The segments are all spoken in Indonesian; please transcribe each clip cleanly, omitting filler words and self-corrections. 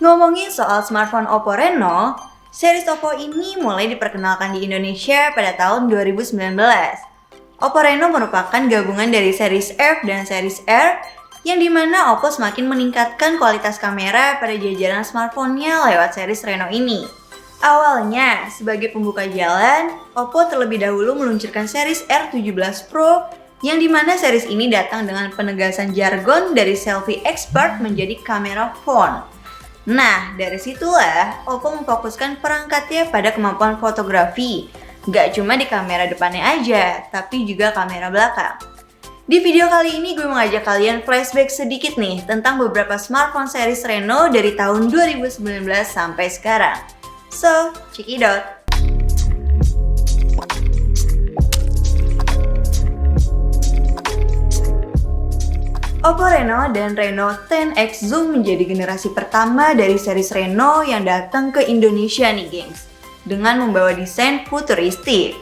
Ngomongin soal smartphone Oppo Reno, series Oppo ini mulai diperkenalkan di Indonesia pada tahun 2019. Oppo Reno merupakan gabungan dari series F dan series R, yang dimana Oppo semakin meningkatkan kualitas kamera pada jajaran smartphone-nya lewat series Reno ini. Awalnya, sebagai pembuka jalan, Oppo terlebih dahulu meluncurkan series R17 Pro, yang dimana series ini datang dengan penegasan jargon dari selfie expert menjadi kamera phone. Nah, dari situlah Oppo memfokuskan perangkatnya pada kemampuan fotografi. Gak cuma di kamera depannya aja, tapi juga kamera belakang. Di video kali ini gue mengajak kalian flashback sedikit nih tentang beberapa smartphone series Reno dari tahun 2019 sampai sekarang. So, check it out! Oppo Reno dan Reno 10X Zoom menjadi generasi pertama dari series Reno yang datang ke Indonesia nih gengs, dengan membawa desain futuristik.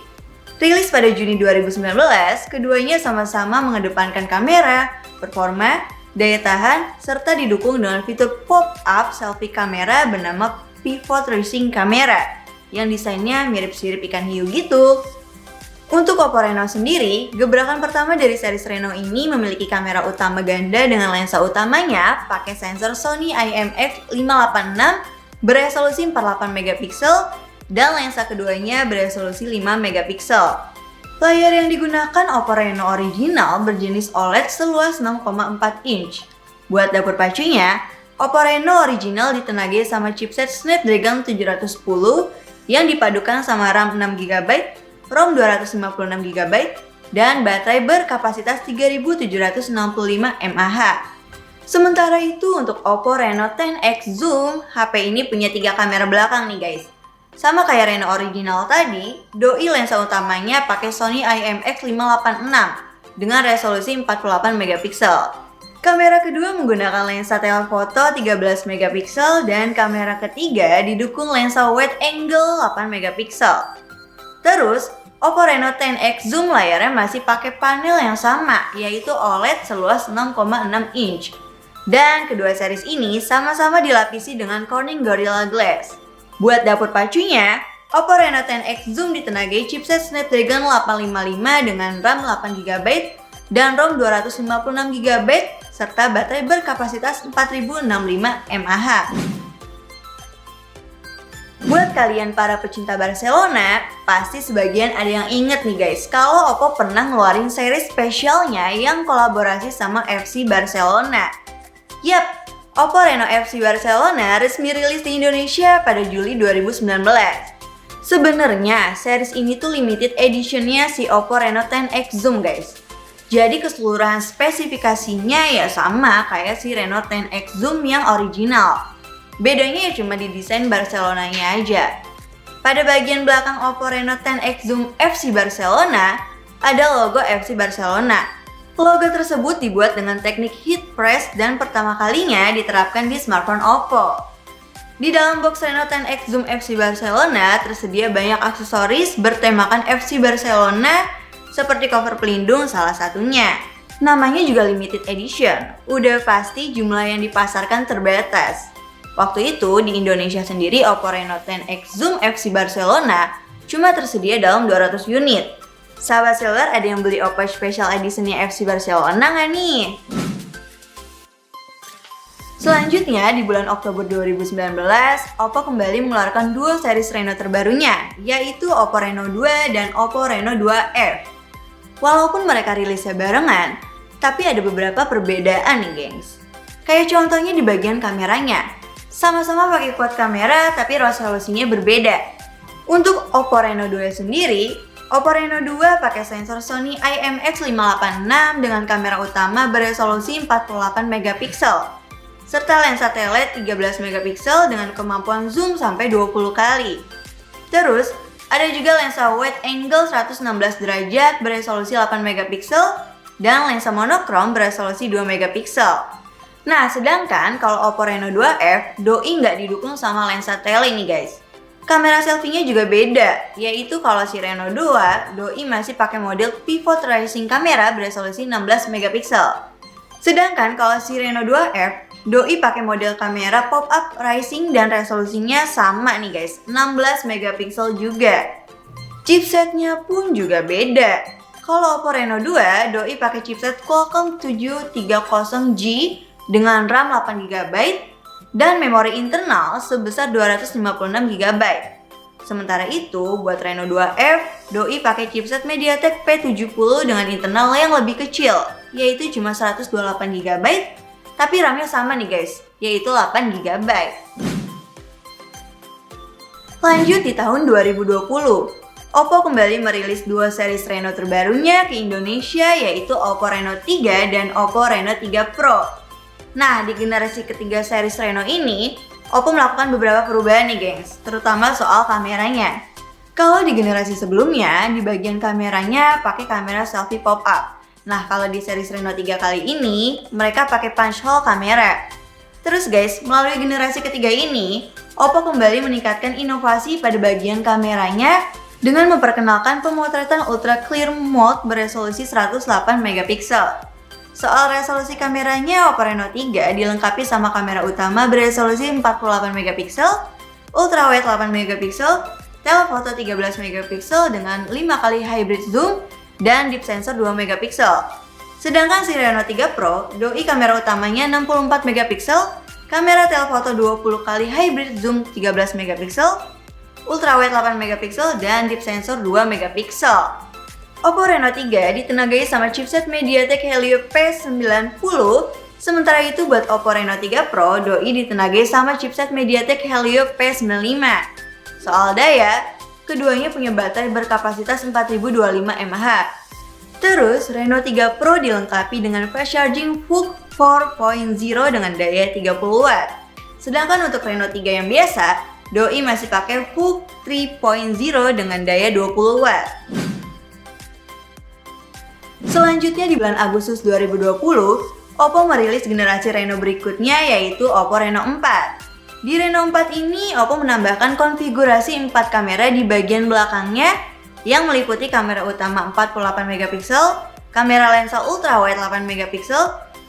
Rilis pada Juni 2019, keduanya sama-sama mengedepankan kamera, performa, daya tahan, serta didukung dengan fitur pop-up selfie kamera bernama Pivot Tracing Camera, yang desainnya mirip sirip ikan hiu gitu. Untuk Oppo Reno sendiri, gebrakan pertama dari series Reno ini memiliki kamera utama ganda dengan lensa utamanya pakai sensor Sony IMX586 beresolusi 48 megapiksel dan lensa keduanya beresolusi 5 megapiksel. Layar yang digunakan Oppo Reno original berjenis OLED seluas 6,4 inch. Buat dapur pacunya, Oppo Reno original ditenagai sama chipset Snapdragon 710 yang dipadukan sama RAM 6GB, ROM 256GB, dan baterai berkapasitas 3765 mAh. Sementara itu untuk Oppo Reno 10X Zoom, HP ini punya 3 kamera belakang nih guys. Sama kayak Reno original tadi, doi lensa utamanya pakai Sony IMX586 dengan resolusi 48 megapiksel. Kamera kedua menggunakan lensa telefoto 13 megapiksel dan kamera ketiga didukung lensa wide angle 8 megapiksel. Terus, Oppo Reno 10X Zoom layarnya masih pakai panel yang sama, yaitu OLED seluas 6,6 inch. Dan kedua series ini sama-sama dilapisi dengan Corning Gorilla Glass. Buat dapur pacunya, Oppo Reno 10X Zoom ditenagai chipset Snapdragon 855 dengan RAM 8GB dan ROM 256GB serta baterai berkapasitas 4065 mAh. Buat kalian para pecinta Barcelona, pasti sebagian ada yang inget nih guys, kalau Oppo pernah ngeluarin seri spesialnya yang kolaborasi sama FC Barcelona. Yap, Oppo Reno FC Barcelona resmi rilis di Indonesia pada Juli 2019. Sebenarnya, series ini tuh limited editionnya si Oppo Reno 10X Zoom guys. Jadi keseluruhan spesifikasinya ya sama kayak si Reno 10X Zoom yang original. Bedanya ya cuma di desain Barcelonanya aja. Pada bagian belakang Oppo Reno 10X Zoom FC Barcelona, ada logo FC Barcelona. Logo tersebut dibuat dengan teknik heat press dan pertama kalinya diterapkan di smartphone Oppo. Di dalam box Reno 10X Zoom FC Barcelona tersedia banyak aksesoris bertemakan FC Barcelona seperti cover pelindung salah satunya. Namanya juga limited edition, udah pasti jumlah yang dipasarkan terbatas. Waktu itu di Indonesia sendiri Oppo Reno 10X Zoom FC Barcelona cuma tersedia dalam 200 unit. Sahabat seller, ada yang beli Oppo Special Edition-nya FC Barcelona nggak nih? Selanjutnya di bulan Oktober 2019, Oppo kembali mengeluarkan dua series Reno terbarunya, yaitu Oppo Reno 2 dan Oppo Reno 2F. Walaupun mereka rilisnya barengan, tapi ada beberapa perbedaan nih gengs. Kayak contohnya di bagian kameranya. Sama-sama pakai quad kamera tapi resolusinya berbeda. Untuk Oppo Reno 2 sendiri, Oppo Reno 2 pakai sensor Sony IMX586 dengan kamera utama beresolusi 48 megapiksel serta lensa tele 13 megapiksel dengan kemampuan zoom sampai 20 kali. Terus, ada juga lensa wide angle 116 derajat beresolusi 8 megapiksel dan lensa monokrom beresolusi 2 megapiksel. Nah, sedangkan kalau Oppo Reno 2F, doi nggak didukung sama lensa tele nih guys. Kamera selfie-nya juga beda, yaitu kalau si Reno 2, doi masih pakai model Pivot Tracing Camera beresolusi 16 megapiksel. Sedangkan kalau si Reno 2F, Doi pakai model kamera pop-up rising dan resolusinya sama nih guys, 16 megapiksel juga. Chipsetnya pun juga beda. Kalau Oppo Reno 2, Doi pakai chipset Qualcomm 730G dengan RAM 8GB dan memori internal sebesar 256GB. Sementara itu, buat Reno 2F, Doi pakai chipset MediaTek P70 dengan internal yang lebih kecil, yaitu cuma 128GB, tapi RAM-nya sama nih guys, yaitu 8GB. Lanjut di tahun 2020, Oppo kembali merilis dua series Reno terbarunya ke Indonesia, yaitu Oppo Reno 3 dan Oppo Reno 3 Pro. Nah, di generasi ketiga series Reno ini, Oppo melakukan beberapa perubahan nih gengs, terutama soal kameranya. Kalau di generasi sebelumnya, di bagian kameranya pakai kamera selfie pop-up. Nah, kalau di series Reno 3 kali ini, mereka pakai punch hole kamera. Terus guys, melalui generasi ketiga ini, Oppo kembali meningkatkan inovasi pada bagian kameranya dengan memperkenalkan pemotretan ultra clear mode beresolusi 108MP. Soal resolusi kameranya, Oppo Reno 3 dilengkapi sama kamera utama beresolusi 48MP, ultrawide 8MP, telephoto 13MP dengan 5 kali hybrid zoom, dan deep sensor 2MP. Sedangkan si Reno 3 Pro, Doi kamera utamanya 64MP, kamera telephoto 20 kali hybrid zoom 13MP, ultrawide 8MP, dan deep sensor 2MP. Oppo Reno 3 ditenagai sama chipset MediaTek Helio P90, sementara itu buat Oppo Reno 3 Pro, Doi ditenagai sama chipset MediaTek Helio P95. Soal daya, keduanya punya baterai berkapasitas 4025 mAh. Terus, Reno 3 Pro dilengkapi dengan fast charging VOOC 4.0 dengan daya 30W. Sedangkan untuk Reno 3 yang biasa, Doi masih pakai VOOC 3.0 dengan daya 20W. Selanjutnya di bulan Agustus 2020, Oppo merilis generasi Reno berikutnya, yaitu Oppo Reno 4. Di Reno 4 ini, Oppo menambahkan konfigurasi 4 kamera di bagian belakangnya yang meliputi kamera utama 48MP, kamera lensa ultrawide 8MP,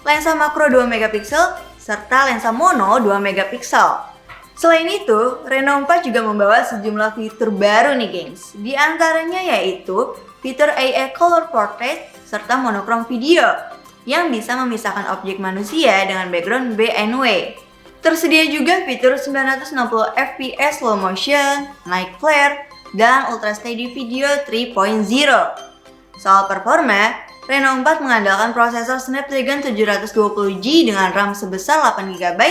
lensa makro 2MP, serta lensa mono 2MP. Selain itu, Reno 4 juga membawa sejumlah fitur baru nih gengs. Di antaranya yaitu fitur AI Color Portrait serta monokrom video yang bisa memisahkan objek manusia dengan background BNW. Tersedia juga fitur 960fps slow motion, night flare, dan ultra steady video 3.0. Soal performa, Reno 4 mengandalkan prosesor Snapdragon 720G dengan RAM sebesar 8GB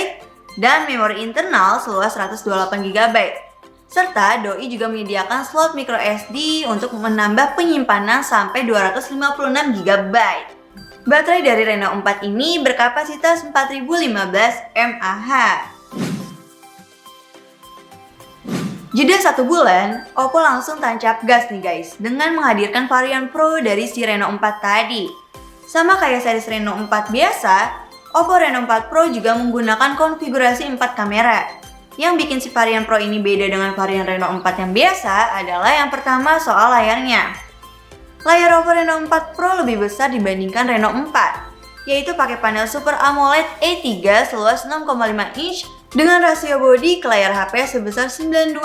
dan memori internal seluas 128GB. Serta Doi juga menyediakan slot microSD untuk menambah penyimpanan sampai 256GB. Baterai dari Reno 4 ini berkapasitas 4015 mAh. Jeda 1 bulan, Oppo langsung tancap gas nih guys dengan menghadirkan varian Pro dari si Reno 4 tadi. Sama kayak series Reno 4 biasa, Oppo Reno 4 Pro juga menggunakan konfigurasi 4 kamera. Yang bikin si varian Pro ini beda dengan varian Reno 4 yang biasa adalah yang pertama soal layarnya. Layar Oppo Reno 4 Pro lebih besar dibandingkan Reno 4, yaitu pakai panel Super AMOLED A3 seluas 6,5 inch dengan rasio bodi ke layar HP sebesar 92,01%.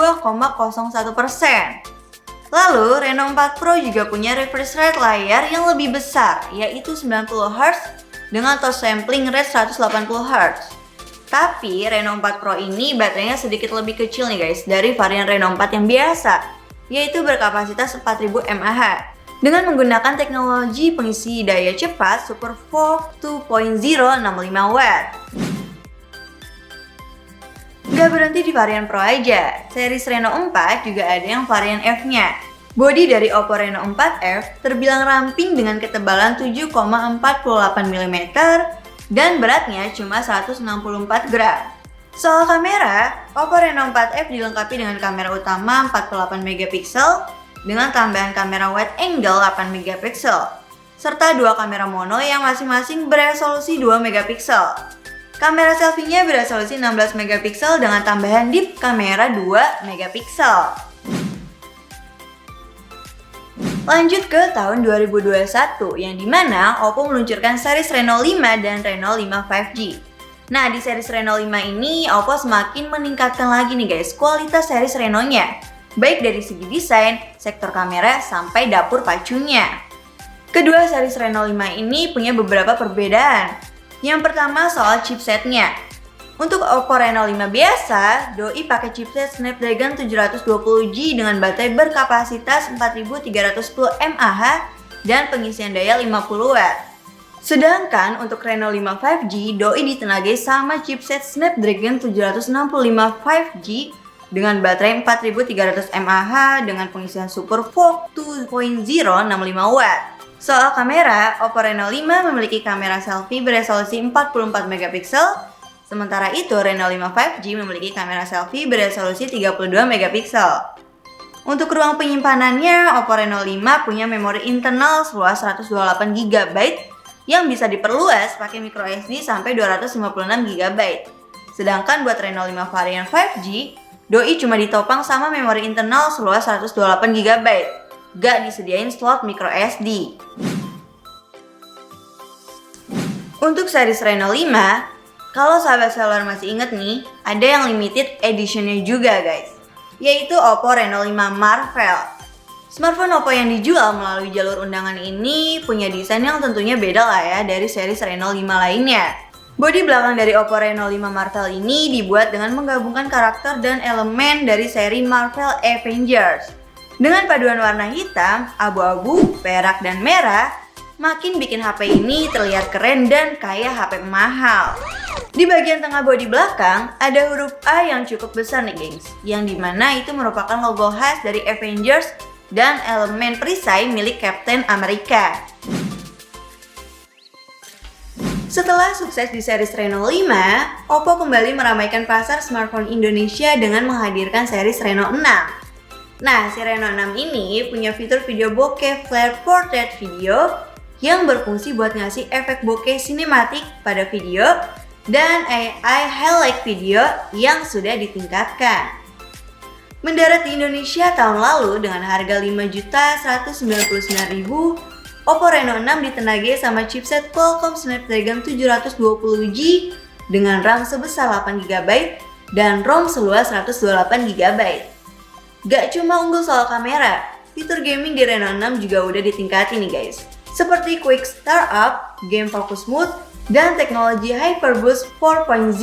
Lalu, Reno 4 Pro juga punya refresh rate layar yang lebih besar, yaitu 90Hz dengan touch sampling rate 180Hz. Tapi, Reno 4 Pro ini baterainya sedikit lebih kecil nih guys dari varian Reno 4 yang biasa, yaitu berkapasitas 4000 mAh. Dengan menggunakan teknologi pengisi daya cepat Super VOOC 2.0 65W. Gak berhenti di varian Pro aja, series Reno 4 juga ada yang varian F-nya. Bodi dari Oppo Reno 4F terbilang ramping dengan ketebalan 7,48mm dan beratnya cuma 164 gram. Soal kamera, Oppo Reno 4F dilengkapi dengan kamera utama 48MP dengan tambahan kamera wide angle 8MP, serta dua kamera mono yang masing-masing beresolusi 2MP. Kamera selfie-nya beresolusi 16MP dengan tambahan deep kamera 2MP. Lanjut ke tahun 2021, yang dimana Oppo meluncurkan series Reno 5 dan Reno 5 5G. Nah, di series Reno 5 ini, Oppo semakin meningkatkan lagi nih guys kualitas series Reno-nya. Baik dari segi desain, sektor kamera, sampai dapur pacunya. Kedua series Reno 5 ini punya beberapa perbedaan. Yang pertama soal chipsetnya. Untuk Oppo Reno 5 biasa, doi pakai chipset Snapdragon 720G dengan baterai berkapasitas 4310 mAh dan pengisian daya 50 Watt. Sedangkan untuk Reno 5 5G, doi ditenagai sama chipset Snapdragon 765 5G dengan baterai 4300 mAh dengan pengisian Super VOOC 2.0 65 Watt. Soal kamera, Oppo Reno 5 memiliki kamera selfie beresolusi 44 megapiksel. Sementara itu, Reno 5 5G memiliki kamera selfie beresolusi 32 megapiksel. Untuk ruang penyimpanannya, Oppo Reno 5 punya memori internal seluas 128 GB yang bisa diperluas pakai microSD sampai 256 GB. Sedangkan buat Reno 5 varian 5G, doi cuma ditopang sama memori internal seluas 128 GB. Gak disediain slot microSD. Untuk series Reno 5, kalau sahabat seluler masih inget nih, ada yang limited editionnya juga guys, yaitu Oppo Reno 5 Marvel. Smartphone Oppo yang dijual melalui jalur undangan ini punya desain yang tentunya beda lah ya dari series Reno 5 lainnya. Bodi belakang dari Oppo Reno 5 Marvel ini dibuat dengan menggabungkan karakter dan elemen dari seri Marvel Avengers. Dengan paduan warna hitam, abu-abu, perak, dan merah, makin bikin HP ini terlihat keren dan kayak HP mahal. Di bagian tengah bodi belakang, ada huruf A yang cukup besar nih gengs, yang dimana itu merupakan logo khas dari Avengers dan elemen perisai milik Captain America. Setelah sukses di series Reno 5, Oppo kembali meramaikan pasar smartphone Indonesia dengan menghadirkan series Reno 6. Nah, si Reno 6 ini punya fitur video bokeh flare portrait video yang berfungsi buat ngasih efek bokeh sinematik pada video dan AI highlight video yang sudah ditingkatkan. Mendarat di Indonesia tahun lalu dengan harga 5.199.000, Oppo Reno 6 ditenagai sama chipset Qualcomm Snapdragon 720G dengan RAM sebesar 8GB dan ROM seluas 128GB. Gak cuma unggul soal kamera, fitur gaming di Reno 6 juga udah ditingkatin nih guys, seperti Quick Startup, Game Focus Mode, dan teknologi Hyperboost 4.0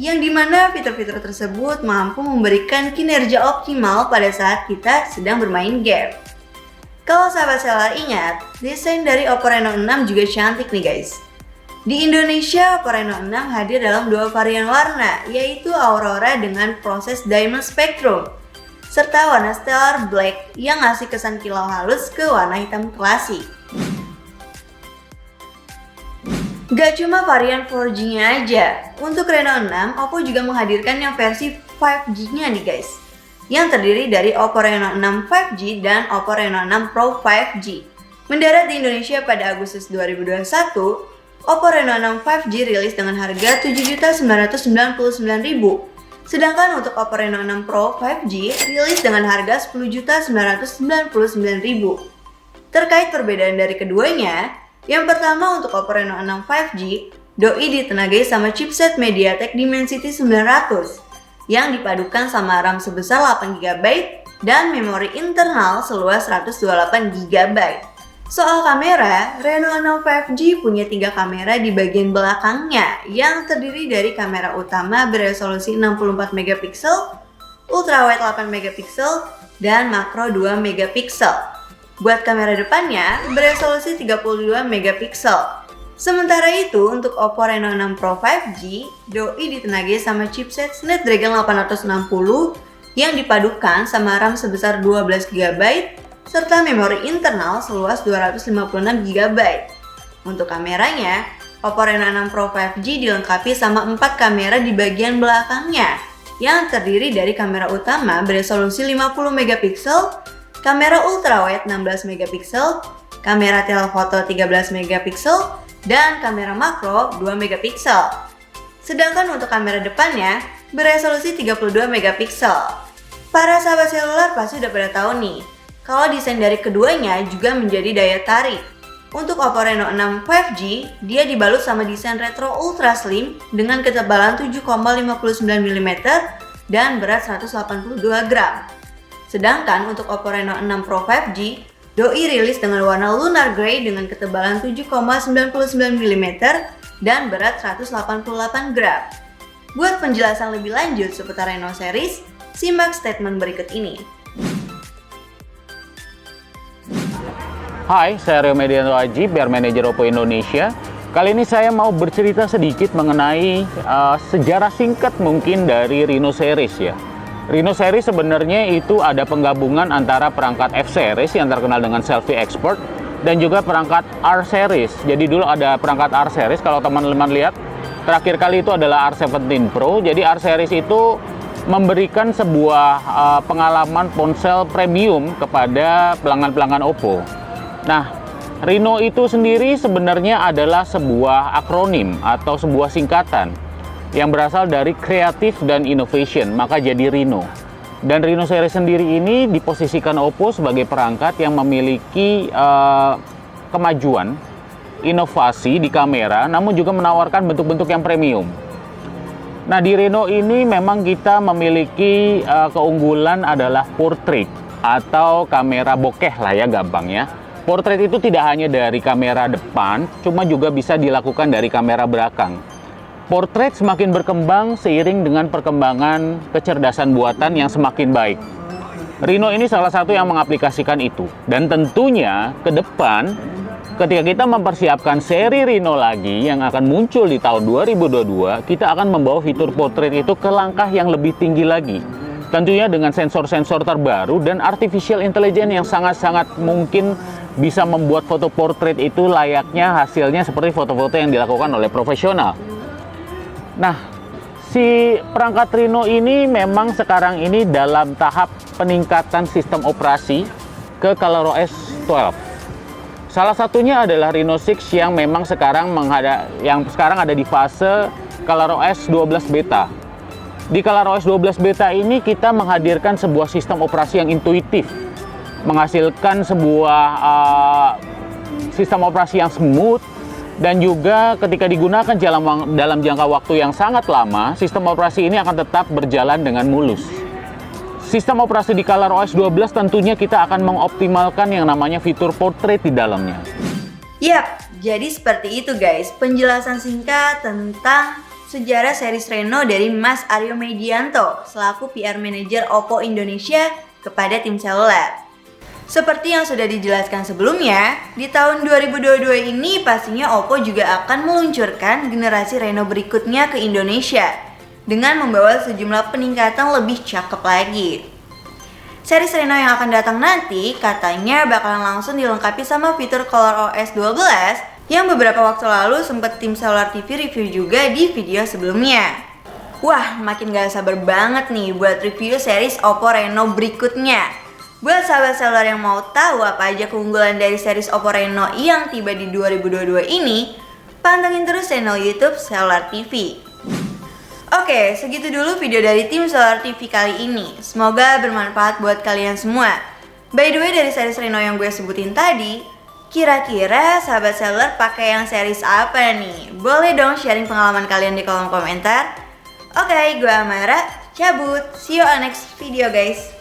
yang dimana fitur-fitur tersebut mampu memberikan kinerja optimal pada saat kita sedang bermain game. Kalau sahabat seluler ingat, desain dari Oppo Reno 6 juga cantik nih guys. Di Indonesia, Oppo Reno 6 hadir dalam dua varian warna, yaitu Aurora dengan proses Diamond Spectrum, serta warna Stellar Black yang ngasih kesan kilau halus ke warna hitam klasik. Gak cuma varian 4G-nya aja, untuk Reno 6, Oppo juga menghadirkan yang versi 5G-nya nih guys, yang terdiri dari Oppo Reno 6 5G dan Oppo Reno 6 Pro 5G. Mendarat di Indonesia pada Agustus 2021, Oppo Reno 6 5G rilis dengan harga 7.999.000, sedangkan untuk Oppo Reno 6 Pro 5G rilis dengan harga 10.999.000. Terkait perbedaan dari keduanya, yang pertama untuk Oppo Reno 6 5G, doi ditenagai sama chipset MediaTek Dimensity 900 yang dipadukan sama RAM sebesar 8GB dan memori internal seluas 128GB. Soal kamera, Reno 6 5G punya 3 kamera di bagian belakangnya yang terdiri dari kamera utama beresolusi 64MP, ultrawide 8MP, dan makro 2MP. Buat kamera depannya beresolusi 32MP. Sementara itu untuk Oppo Reno 6 Pro 5G, doi ditenagai sama chipset Snapdragon 860 yang dipadukan sama RAM sebesar 12GB serta memori internal seluas 256GB. Untuk kameranya, Oppo Reno 6 Pro 5G dilengkapi sama 4 kamera di bagian belakangnya yang terdiri dari kamera utama beresolusi 50MP, kamera ultrawide 16MP, kamera telefoto 13MP, dan kamera makro 2MP. Sedangkan untuk kamera depannya beresolusi 32MP. Para sahabat seluler pasti udah pada tahu nih, kalau desain dari keduanya juga menjadi daya tarik. Untuk Oppo Reno 6 5G, dia dibalut sama desain retro ultra slim dengan ketebalan 7,59 mm dan berat 182 gram. Sedangkan untuk Oppo Reno 6 Pro 5G, doi rilis dengan warna lunar grey dengan ketebalan 7,99 mm dan berat 188 gram. Buat penjelasan lebih lanjut seputar Reno series, simak statement berikut ini. Hai, saya Rio Medianto Aji, PR Manager Oppo Indonesia. Kali ini saya mau bercerita sedikit mengenai sejarah singkat mungkin dari Reno series ya. Reno series sebenarnya itu ada penggabungan antara perangkat F series yang terkenal dengan selfie expert dan juga perangkat R series. Jadi dulu ada perangkat R series, kalau teman-teman lihat terakhir kali itu adalah R17 Pro. Jadi R series itu memberikan sebuah pengalaman ponsel premium kepada pelanggan-pelanggan Oppo. Nah, Reno itu sendiri sebenarnya adalah sebuah akronim atau sebuah singkatan yang berasal dari kreatif dan innovation, maka jadi Reno. Dan Reno series sendiri ini diposisikan Oppo sebagai perangkat yang memiliki kemajuan, inovasi di kamera, namun juga menawarkan bentuk-bentuk yang premium. Nah, di Reno ini memang kita memiliki keunggulan adalah portrait atau kamera bokeh lah ya gampangnya. Portrait itu tidak hanya dari kamera depan, cuma juga bisa dilakukan dari kamera belakang. Portrait semakin berkembang seiring dengan perkembangan kecerdasan buatan yang semakin baik. Reno ini salah satu yang mengaplikasikan itu. Dan tentunya ke depan, ketika kita mempersiapkan seri Reno lagi yang akan muncul di tahun 2022, kita akan membawa fitur portrait itu ke langkah yang lebih tinggi lagi. Tentunya dengan sensor-sensor terbaru dan artificial intelligence yang sangat-sangat mungkin bisa membuat foto portrait itu layaknya hasilnya seperti foto-foto yang dilakukan oleh profesional. Nah, si perangkat Reno ini memang sekarang ini dalam tahap peningkatan sistem operasi ke ColorOS 12. Salah satunya adalah Reno 6 yang memang sekarang ada di fase ColorOS 12 beta. Di ColorOS 12 beta ini kita menghadirkan sebuah sistem operasi yang intuitif, menghasilkan sebuah sistem operasi yang smooth, dan juga ketika digunakan dalam jangka waktu yang sangat lama, sistem operasi ini akan tetap berjalan dengan mulus. Sistem operasi di ColorOS 12 tentunya kita akan mengoptimalkan yang namanya fitur portrait di dalamnya. Yap, jadi seperti itu guys, penjelasan singkat tentang sejarah series Reno dari Mas Aryo Medianto selaku PR Manager Oppo Indonesia kepada tim seluler. Seperti yang sudah dijelaskan sebelumnya, di tahun 2022 ini pastinya Oppo juga akan meluncurkan generasi Reno berikutnya ke Indonesia dengan membawa sejumlah peningkatan lebih cakep lagi. Series Reno yang akan datang nanti katanya bakalan langsung dilengkapi sama fitur ColorOS 12 yang beberapa waktu lalu sempat tim Seluler TV review juga di video sebelumnya. Wah, makin gak sabar banget nih buat review series Oppo Reno berikutnya. Buat sahabat seluler yang mau tahu apa aja keunggulan dari series Oppo Reno yang tiba di 2022 ini, pantengin terus channel YouTube Seluler TV. Oke, segitu dulu video dari tim Seluler TV kali ini. Semoga bermanfaat buat kalian semua. By the way, dari series Reno yang gue sebutin tadi, kira-kira sahabat seluler pakai yang series apa nih? Boleh dong sharing pengalaman kalian di kolom komentar. Oke, gue Amara, cabut. See you on next video guys.